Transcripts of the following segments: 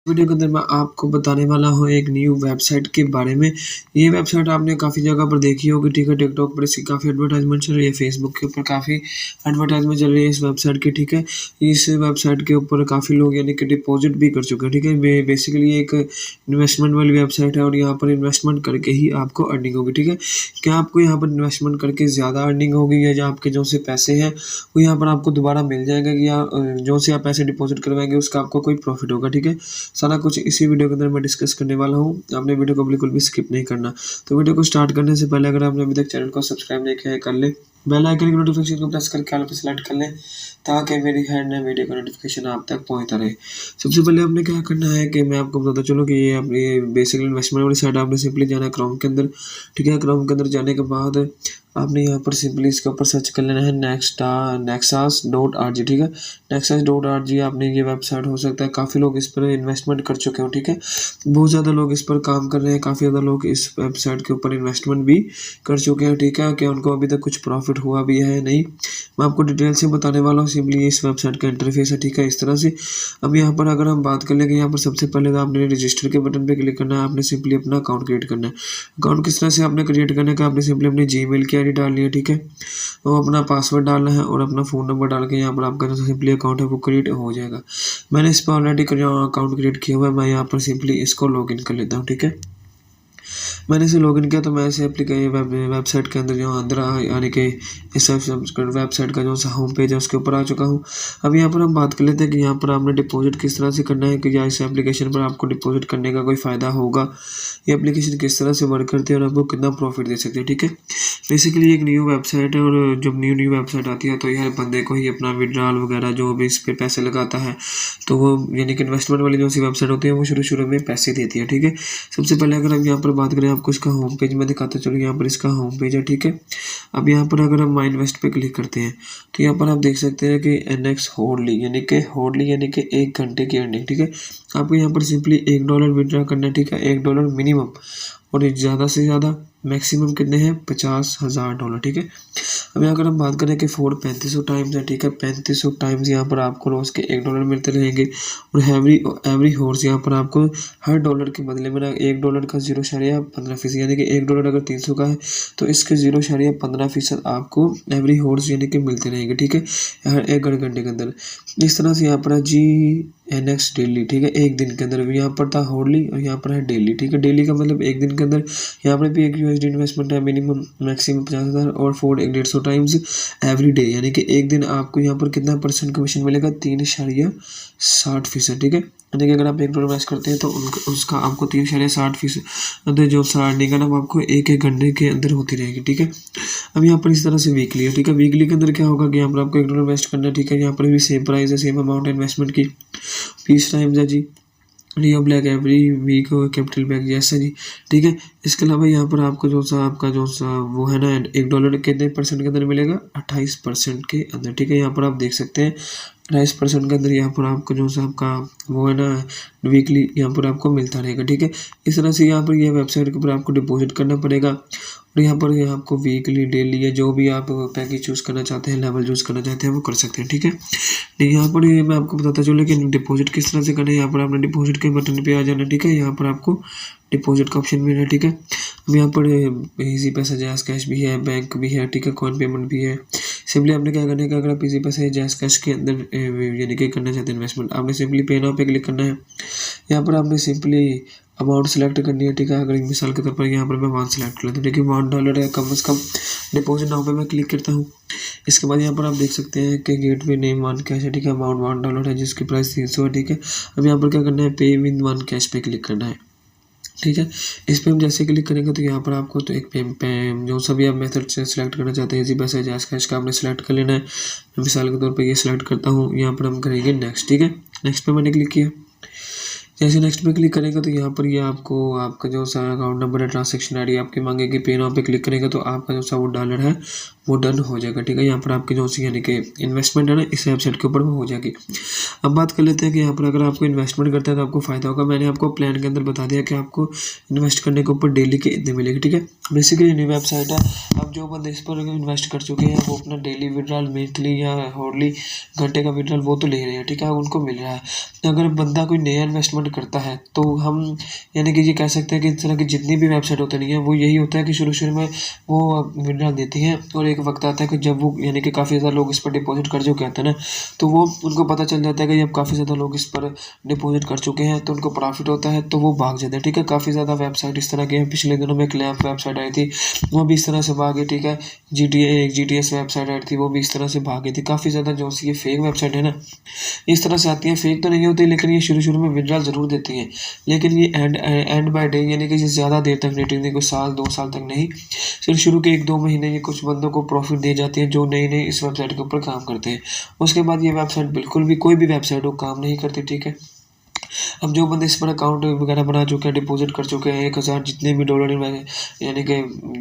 Video के अंदर मैं आपको बताने वाला हूँ एक न्यू वेबसाइट के बारे में। ये वेबसाइट आपने काफ़ी जगह पर देखी होगी, ठीक है। टिकटॉक पर इसकी काफ़ी एडवर्टाइजमेंट चल रही है, फेसबुक के ऊपर काफ़ी एडवर्टाइजमेंट चल रही है इस वेबसाइट की, ठीक है। इस वेबसाइट के ऊपर काफ़ी लोग यानी कि डिपॉजिट भी कर चुके हैं, ठीक है। बेसिकली एक इन्वेस्टमेंट वाली वेबसाइट है और यहाँ पर इन्वेस्टमेंट करके ही आपको अर्निंग होगी, ठीक है। क्या आपको यहाँ पर इन्वेस्टमेंट करके ज़्यादा अर्निंग होगी या जो आपके जो से पैसे हैं वो यहाँ पर आपको दोबारा मिल जाएंगे, या जो से आप पैसे डिपॉजिट करवाएंगे उसका आपको कोई प्रॉफिट होगा, ठीक है। सारा कुछ इसी वीडियो के अंदर मैं डिस्कस करने वाला हूँ। आपने वीडियो को बिल्कुल भी स्किप नहीं करना। तो वीडियो को स्टार्ट करने से पहले अगर आपने अभी तक चैनल को सब्सक्राइब नहीं किया है कर ले, बेल आइकन की नोटिफिकेशन को प्रेस करके ऑल पे सेलेक्ट कर लें ताकि मेरी हर नए वीडियो का नोटिफिकेशन आप तक पहुंचता रहे। सबसे पहले आपने क्या करना है कि मैं आपको बताता चलूँ कि ये अपनी बेसिकली इन्वेस्टमेंट वाली साइट आपने सिंपली जाना है क्रोम के अंदर, ठीक है। क्रोम के अंदर जाने के बाद आपने यहाँ पर सिंपली इसके ऊपर सर्च कर लेना है nexus.rg, ठीक है। nexus.rg आपने ये वेबसाइट हो सकता है काफ़ी लोग इस पर इन्वेस्टमेंट कर चुके हो, ठीक है। बहुत ज़्यादा लोग इस पर काम कर रहे हैं, काफ़ी ज़्यादा लोग इस वेबसाइट के ऊपर इन्वेस्टमेंट भी कर चुके हैं, ठीक है। कि उनको अभी तक कुछ प्रॉफिट हुआ भी है नहीं, मैं आपको डिटेल से बताने वाला हूँ। सिंपली इस वेबसाइट का इंटरफेस है, ठीक है, इस तरह से। अब यहाँ पर अगर हम बात कर लेंगे, यहाँ पर सबसे पहले तो आपने रजिस्टर के बटन पे क्लिक करना है। आपने सिंपली अपना अकाउंट क्रिएट करना है। अकाउंट किस तरह से आपने क्रिएट करने का, आपने सिंपली अपनी जीमेल की आईडी डालनी है, ठीक है। वो अपना पासवर्ड डालना है और अपना फ़ोन नंबर डाल के यहाँ पर आपका जो सिंपली अकाउंट है वो क्रिएट हो जाएगा। मैंने इस पर ऑलरेडी अकाउंट क्रिएट किया हुआ है। मैं यहाँ पर सिंपली इसको लॉगिन कर लेता हूँ, ठीक है। मैंने इसे लॉगिन किया तो मैं इसे वेबसाइट के अंदर जो अंदर यानी कि इस वेबसाइट का जो सा होम पेज है उसके ऊपर आ चुका हूँ। अब यहाँ पर हम बात कर लेते हैं कि यहाँ पर आपने डिपॉजिट किस तरह से करना है, कि या इस एप्लीकेशन पर आपको डिपॉजिट करने का कोई फ़ायदा होगा, ये एप्लीकेशन किस तरह से वर्क करती है और आपको कितना प्रॉफिट दे सकते हैं, ठीक है। बेसिकली एक न्यू वेबसाइट है और जब न्यू वेबसाइट आती है तो यह बंदे को ही अपना विड्रॉल वगैरह जो भी इस पर पैसे लगाता है तो वो यानी कि इन्वेस्टमेंट वाली जो सी वेबसाइट होती है वो शुरू में पैसे देती है, ठीक है। सबसे पहले अगर हम यहाँ पर बात करें, आपको इसका होम पेज मैं दिखाता चलूँ। यहाँ पर इसका होम पेज है, ठीक है। अब यहाँ पर अगर हम माई इन्वेस्ट पे क्लिक करते हैं तो यहाँ पर आप देख सकते हैं कि NX होल्डली यानी कि 1 घंटे की अर्निंग, ठीक है। आपको यहाँ पर सिंपली $1 विड्रॉ करना है, ठीक है। $1 मिनिमम और ज़्यादा से ज़्यादा मैक्सिमम कितने हैं, $50,000, ठीक है। अब अगर हम बात करें कि 3500 टाइम्स है, ठीक है। 3500 टाइम्स यहाँ पर आपको रोज़ के $1 मिलते रहेंगे और एवरी हॉर्स यहाँ पर आपको हर डॉलर के बदले में ना $1 का 0.15%, यानी कि $1 अगर 300 का है तो इसके 0.15% आपको एवरी हॉर्स यानी कि मिलते रहेंगे, ठीक है, हर 1 घंटे के अंदर। इस तरह से यहाँ पर GNX डेली, ठीक है, 1 दिन के अंदर। यहाँ पर था होर्डली और यहाँ पर है डेली, ठीक है। डेली का मतलब 1 दिन के अंदर। यहाँ पर भी एक USD इन्वेस्टमेंट है, मिनिमम मैक्सिमम 50,000 और 150 टाइम्स एवरी डे, यानी कि एक दिन आपको यहाँ पर कितना परसेंट कमीशन मिलेगा, 3.60%, ठीक है। यानी कि अगर आप $1 इन्वेस्ट करते हैं तो उसका आपको 3.60% जो अर्निंग है ना वो आपको एक घंटे के अंदर होती रहेगी, ठीक है। अब यहाँ पर इस तरह से वीकली है, ठीक है। वीकली के अंदर क्या होगा कि यहाँ पर आपको $1 इन्वेस्ट करना है, ठीक है। यहाँ पर भी सेम प्राइस है, सेम अमाउंट है इन्वेस्टमेंट की, 20 टाइम्स है जी। Leo black every week capital back जैसा जी, ठीक है। इसके अलावा यहाँ पर आपको जो सा वो है ना $1 कितने परसेंट के अंदर मिलेगा, 28% के अंदर, ठीक है। यहाँ पर आप देख सकते हैं 28% के अंदर यहाँ पर आपको जो सा आपका वो है ना वीकली यहाँ पर आपको मिलता रहेगा, ठीक है। इस तरह से यहाँ पर यह वेबसाइट के ऊपर आपको डिपॉजिट करना पड़ेगा और यहाँ पर आपको वीकली डेली या जो भी आप पैकेज चूज़ करना चाहते हैं, लेवल चूज़ करना चाहते हैं वो कर सकते हैं, ठीक है। यहाँ पर मैं आपको बताता चलूँ कि डिपॉजिट किस तरह से करना है। यहाँ पर आपने डिपॉजिट के बटन पे आ जाना, ठीक है। यहाँ पर आपको डिपॉजिट का ऑप्शन मिला है, ठीक है। अब यहाँ पर इजी पैसा जैस कैश भी है, बैंक भी है, ठीक है, कॉइन पेमेंट भी है। सिंपली आपने क्या करना है कि अगर आप इजी पैसा जैस कैश के अंदर यानी कि करना चाहते हैं इन्वेस्टमेंट, आपने सिंपली पे नाउ पे क्लिक करना है। यहाँ पर आपने सिंपली अमाउंट सेलेक्ट करनी है, ठीक है। अगर मिसाल के तौर पर यहाँ पर मैं 1 सेलेक्ट कर लेता हूँ, देखिए $1 है, कम से कम डिपॉजिट नाउ पे मैं क्लिक करता हूँ। इसके बाद यहाँ पर आप देख सकते हैं कि गेटवे नेम 1 कैश है, ठीक है। अमाउंट $1 है जिसकी प्राइस 300 है, ठीक है। अब यहाँ पर क्या करना है, पे विद 1 कैश पे क्लिक करना है, ठीक है। इस पर हम जैसे क्लिक करेंगे तो यहाँ पर आपको तो एक जो सभी आप मेथड से सिलेक्ट करना चाहते हैं, इजी पैसा जैस कैश का आपने सेलेक्ट कर लेना है। मिसाल के तौर पर ये सिलेक्ट करता हूँ, यहाँ पर हम करेंगे नेक्स्ट, ठीक है। नेक्स्ट पे मैंने क्लिक किया। जैसे नेक्स्ट पे क्लिक करेगा तो यहाँ पर ये आपको आपका जो सा अकाउंट नंबर है, ट्रांजैक्शन आईडी आपकी मांगेगी। पे नाउ पे क्लिक करेगा तो आपका जो सा वो $1 है वो डन हो जाएगा, ठीक है। यहाँ पर आपकी जो सी यानी कि इन्वेस्टमेंट है ना इस वेबसाइट के ऊपर वो हो जाएगी। अब बात कर लेते हैं कि यहाँ पर अगर आपको इन्वेस्टमेंट करते हैं तो आपको फ़ायदा होगा। मैंने आपको प्लान के अंदर बता दिया कि आपको इन्वेस्ट करने के ऊपर डेली के इतने मिलेगी, ठीक है। बेसिकली न्यू वेबसाइट है। अब अब जो बंदे इस पर इन्वेस्ट कर चुके हैं वो अपना डेली विड्रॉल, वीकली या हॉर्ली घंटे का विड्रॉल वो तो ले रहे हैं, ठीक है, उनको मिल रहा है। अगर बंदा कोई नया इन्वेस्टमेंट करता है तो हम यानी कि ये कह सकते हैं कि इस तरह की जितनी भी वेबसाइट होती है वो यही होता है कि शुरू में वो विड्रॉल देती हैं और एक वक्त आता है कि जब वो यानी कि काफ़ी ज़्यादा लोग इस पर डिपॉजिट कर चुके होते हैं ना, तो वो उनको पता चल जाता है कि अब काफ़ी ज़्यादा लोग इस पर डिपॉजिट कर चुके हैं तो उनको प्रॉफिट होता है, तो वो भाग जाते हैं, ठीक है। काफ़ी ज़्यादा वेबसाइट इस तरह के हैं। पिछले दिनों में क्लैम्प वेबसाइट आई थी, वो भी इस तरह से भागी, ठीक है। एक जीटीएस वेबसाइट आई थी, वो भी इस तरह से भागी थी। काफ़ी ज़्यादा जो सी ये फेक वेबसाइट है ना, इस तरह से आती है। फेक तो नहीं होती लेकिन ये शुरू में विड्रॉल ज़रूर देती हैं, लेकिन ये एंड बाय डे यानी कि ये ज़्यादा देर तक नहीं टिकती, कोई साल 2 साल तक नहीं, सिर्फ शुरू के 1-2 महीने ये कुछ बंदों को प्रॉफिट दे जाती है जो नए इस वेबसाइट के ऊपर काम करते हैं। उसके बाद ये वेबसाइट बिल्कुल भी, कोई भी वेबसाइट हो, काम नहीं करती, ठीक है। अब जो बंदे इस पर अकाउंट वगैरह बना चुके हैं, डिपॉजिट कर चुके हैं 1000 जितने भी डॉलर यानी कि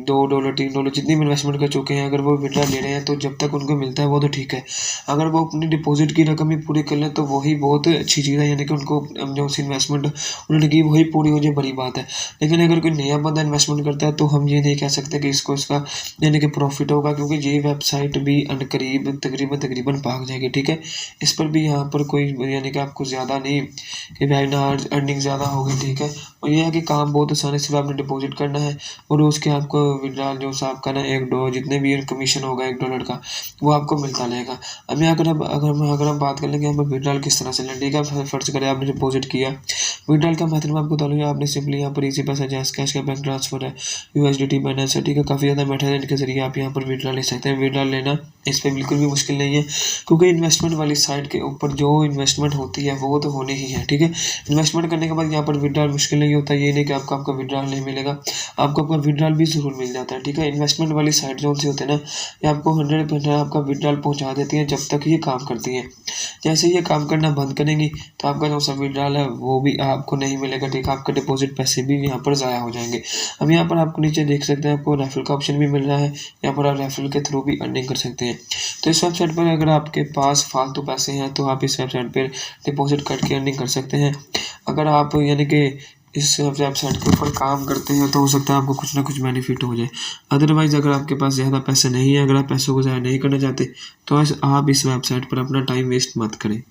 $2 $3 जितनी भी इन्वेस्टमेंट कर चुके हैं, अगर वो विड्रॉल ले रहे हैं तो जब तक उनको मिलता है वो तो ठीक है। अगर वो अपनी डिपॉजिट की रकम ही पूरी कर लें तो वही बहुत अच्छी चीज़ है, यानी कि उनको जो सी इन्वेस्टमेंट उन्होंने की वही पूरी हो जाए, बड़ी बात है। लेकिन अगर कोई नया बंदा इन्वेस्टमेंट करता है तो हम ये नहीं कह सकते कि इसको इसका यानी कि प्रॉफिट होगा, क्योंकि ये वेबसाइट भी तकरीबन भाग जाएगी, ठीक है। इस पर भी यहाँ पर कोई यानी कि आपको ज़्यादा नहीं कि भाई ना अर्निंग ज़्यादा होगी, ठीक है। और ये है कि काम बहुत आसानी से आपने डिपॉजिट करना है और उसके आपको विड्रॉल जो सा आपका ना $1 जितने भी कमीशन होगा $1 का वो आपको मिलता रहेगा। अब यहाँ अगर हम बात कर लेंगे हमें विड्रॉल किस तरह से लें, ठीक है। फर्ज करें आपने डिपॉजिट किया, विड्रॉल का मेथड मैं आपको बता दूँगा। आपने सिंपली यहाँ पर इजी पैसा, जैस कैश का बैंक ट्रांसफर है, USDT बाइनेंस है, ठीक है। काफ़ी ज़्यादा मेथड है इनके ज़रिए आप यहाँ पर विड्रॉल ले सकते हैं। विड्रॉल लेना इस पर बिल्कुल भी मुश्किल नहीं है, क्योंकि इन्वेस्टमेंट वाली साइट के ऊपर जो इन्वेस्टमेंट होती है वो तो होनी ही है, ठीक है। इन्वेस्टमेंट करने के बाद यहाँ पर विड्रॉल मुश्किल नहीं होता, ये नहीं कि आपको आपका विड्रॉल नहीं मिलेगा, आपको आपका विड्रॉल भी ज़रूर मिल जाता है, ठीक है। इन्वेस्टमेंट वाली साइट जो सी होती है ना, ये आपको 100% आपका विड्रॉल पहुँचा देती है जब तक ये काम करती हैं। जैसे ये काम करना बंद करेंगी तो आपका जो सा विड्रॉल है वो भी आपको नहीं मिलेगा, ठीक है। आपका डिपॉजिट पैसे भी यहाँ पर ज़ाया हो जाएंगे। अब यहाँ पर आपको नीचे देख सकते हैं, आपको रेफरल का ऑप्शन भी मिल रहा है, यहाँ पर आप रेफरल के थ्रू भी अर्निंग कर सकते हैं। तो इस वेबसाइट पर अगर आपके पास फालतू पैसे हैं तो आप इस वेबसाइट पर डिपॉजिट करके अर्निंग कर सकते हैं। अगर आप यानी कि इस वेबसाइट के ऊपर काम करते हैं तो हो सकता है आपको कुछ ना कुछ बेनिफिट हो जाए। अदरवाइज़ अगर आपके पास ज़्यादा पैसे नहीं है, अगर आप पैसों को ज़ाया नहीं करना चाहते तो आप इस वेबसाइट पर अपना टाइम वेस्ट मत करें।